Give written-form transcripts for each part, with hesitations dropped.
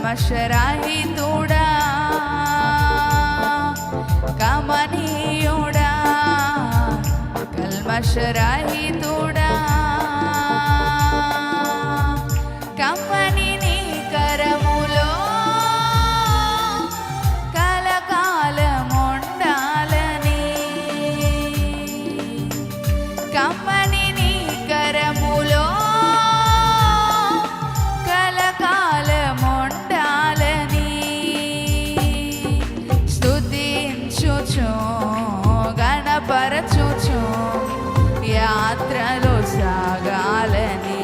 కల్మషరహితుడా కమనీయుడా కల్మషరహితుడా కమ్మని నీ కరములో కలకాలముండాలని కమ్మని నీ కరములో కలకాలముండాలని స్తుతించుచు గణపరచుచు యాత్రలో సాగాలని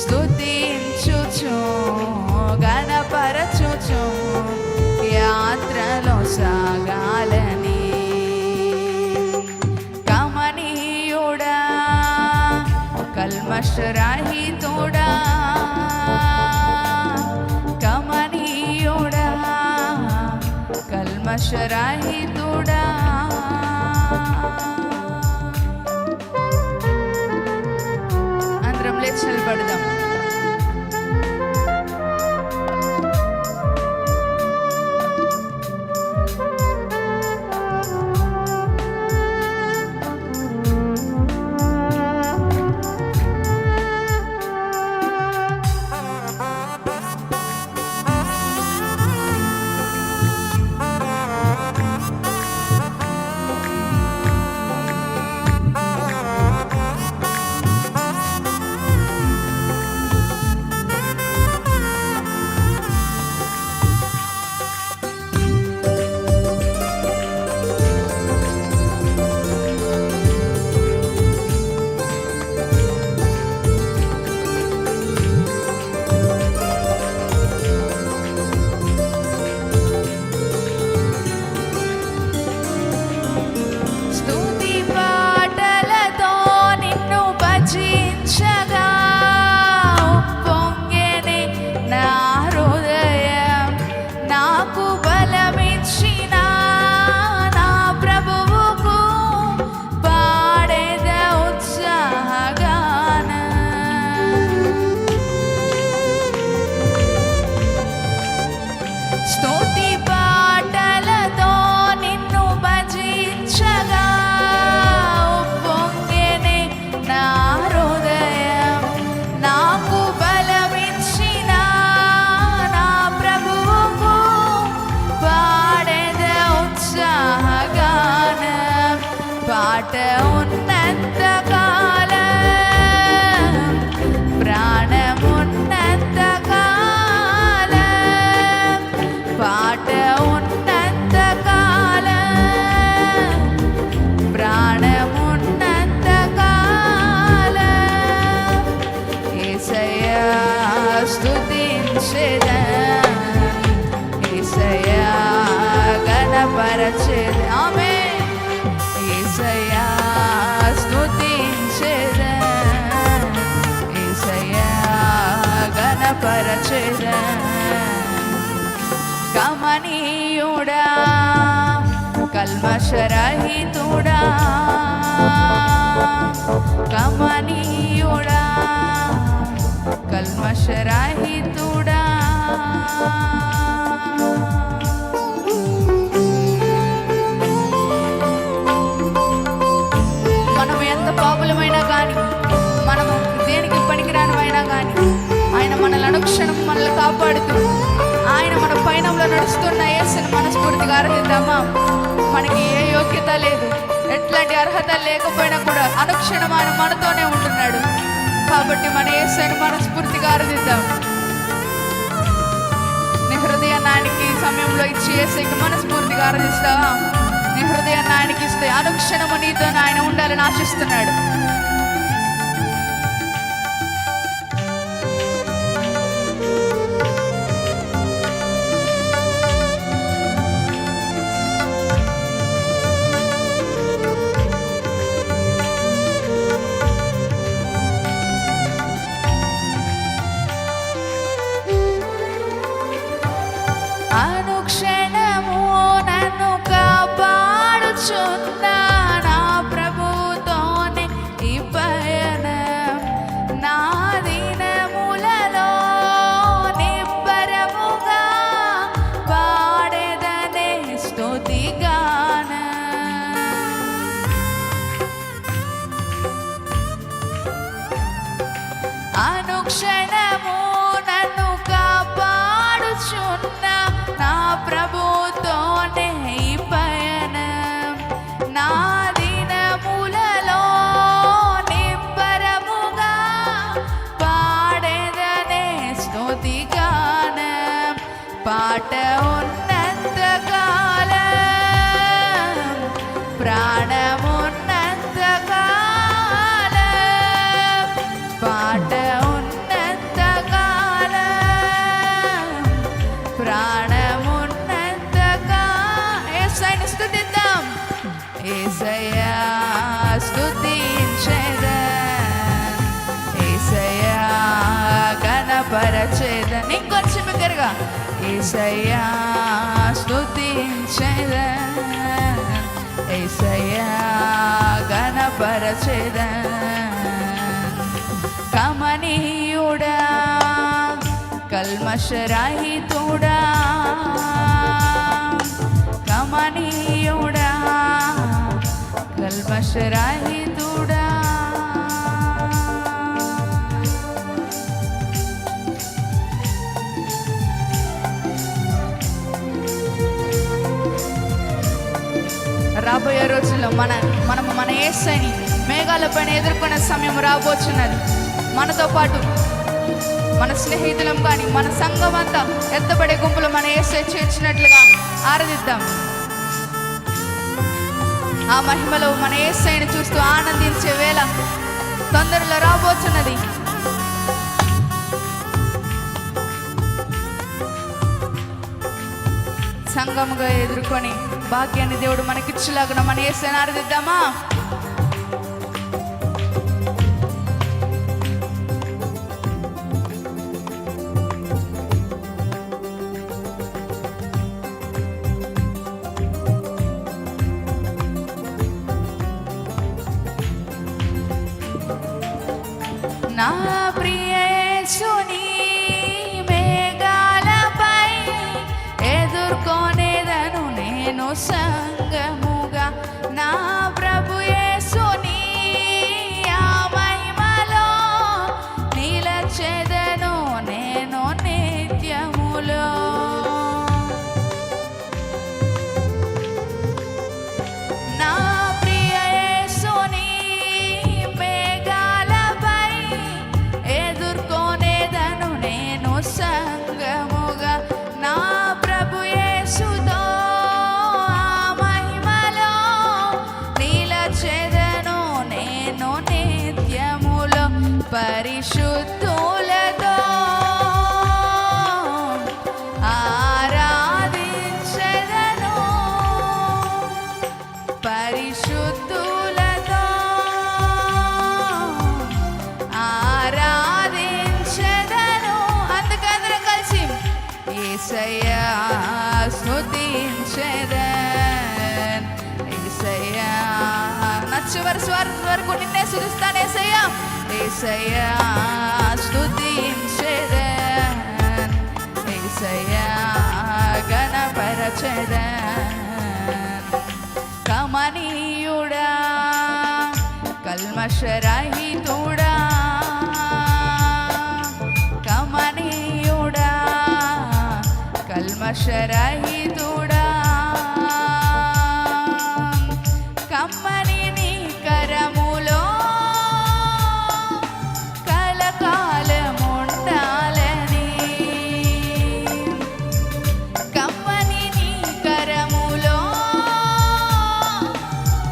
స్తుతించుచు గణపరచుచు యాత్రలో సాగాలని కమనీయుడా కల్మషరహితుడా కమనీయుడా కల్మషరహితుడా అందరం లేచి నిలబడదాం. పాట ఉన్నంత కాలం ప్రాణమున్నంత కాలం పాట ఉన్నంత కాలం ప్రాణమున్నంత కాలం యేసయ్యా స్తుతించెదన్ యేసయ్యా గణపరచెదన్ ఆమేన్ యేసయ్యా స్తుతించెదన్ యేసయ్యా గణపరచెదన్ కమనీయుడా కల్మషరహితుడా కమనీయుడా కల్మషరహితుడా పాపులమైనా కానీ మనము దేనికి పనికిరానివైనా కానీ ఆయన మనల్ని అనుక్షణం మనల్ని కాపాడుతూ ఆయన మన పయనంలో నడుస్తున్న యేసుని మనస్ఫూర్తిగా ఆరాధిద్దామా. మనకి ఏ యోగ్యత లేదు, ఎట్లాంటి అర్హత లేకపోయినా కూడా అనుక్షణం ఆయన మనతోనే ఉంటున్నాడు. కాబట్టి మన యేసుని మనస్ఫూర్తిగా ఆరాధిద్దాం. నీ హృదయాన్ని ఆయనకి సమయంలో ఇచ్చి యేసుకి మనస్ఫూర్తిగా ఆరాధిస్తావా? నీ హృదయాన్ని ఆయనకి ఇస్తే అనుక్షణము నీతో ఆయన ఉండాలని ఆశిస్తున్నాడు. అనుక్షణము నన్ను కాపాడుచున్నా నా ప్రభువుతోనే పాట ఉన్నంత కాలం, ప్రాణమున్నంత కాలం, పాట ఉన్నంత కాలం, ప్రాణమున్నంత కాలం. యేసయ్యను స్తుతిద్దాం. యేసయ్యా స్తుతించెదన్, యేసయ్యా ఘనపరచెదన్. ఇంకొంచెం బిగ్గరగా యేసయ్యా స్తుతించెదన్, యేసయ్యా ఘనపరచెదన్. కమనీయుడా కల్మషరహితుడా, కమనీయుడా కల్మషరహితుడా. రాబోయే రోజుల్లో మనము మన యేసయ్యని మేఘాల పైన ఎదుర్కొనే సమయం రాబోచున్నది. మనతో పాటు మన స్నేహితులం కానీ మన సంఘం అంతా ఎత్తబడే గుంపులు మన యేసయ్య చేర్చినట్లుగా ఆరాధిద్దాం. ఆ మహిమలో మన యేసయ్యని చూస్తూ ఆనందించే వేళ తొందరలో రాబోతున్నది. సంఘముగా ఎదుర్కొని భాగ్యాన్ని దేవుడు మనకిచ్చేలాగా మన యేసయ్యని ఆరాధిద్దామా? నా ప్రియ యేసుని మేఘాలపై ఎదుర్కొనేదను నేను సంగముగా, నా ప్రభు యేసుని ఆ మహిమలో నిలచెదను నేను నిత్యములో. నా ప్రియ యేసుని మేఘాలపై ఎదుర్కొనేదను నేను సంగముగా, నా ప్రభు యేసుతో ఆ మహిమలో నిలచెదను నేను నిత్యములో. పరిశుద్ధులతో ఆరాధించెదను, పరిశుద్ధులతో ఆరాధించెదను. అందుకందరం కలిసి యేసయ్యా స్తుతించెదన్, యేసయ్యా నచ్చవరి స్వరం వరకు నిన్నే స్తుతిస్తాను. యేసయ్యా యేసయ్యా స్తుతించెదన్, యేసయ్యా ఘనపరచెదన్. కమనీయుడా కల్మషరహితుడా, కమనీయుడా కల్మషరహితుడా, కమ్మని నీ కరములో కలకాలముండాలని, కమ్మని నీ కరములో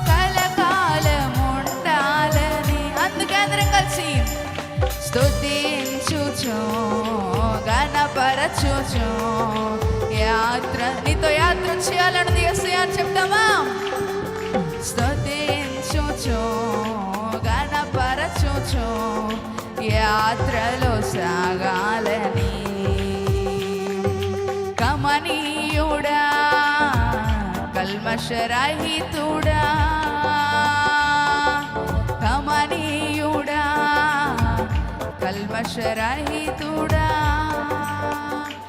కలకాలముండాలని. అందుకే అందరం కలిసి స్తుతించుచు ఘనపరచుచు నీతో యాత్ర చేయాలన్నది యేసయ్యా అని చెప్తామా? స్తుతించుచు ఘనపరచుచు యాత్రలో సాగాలని, కమనీయుడా కల్మషరహితుడా, కమనీయుడా కల్మషరహితుడా.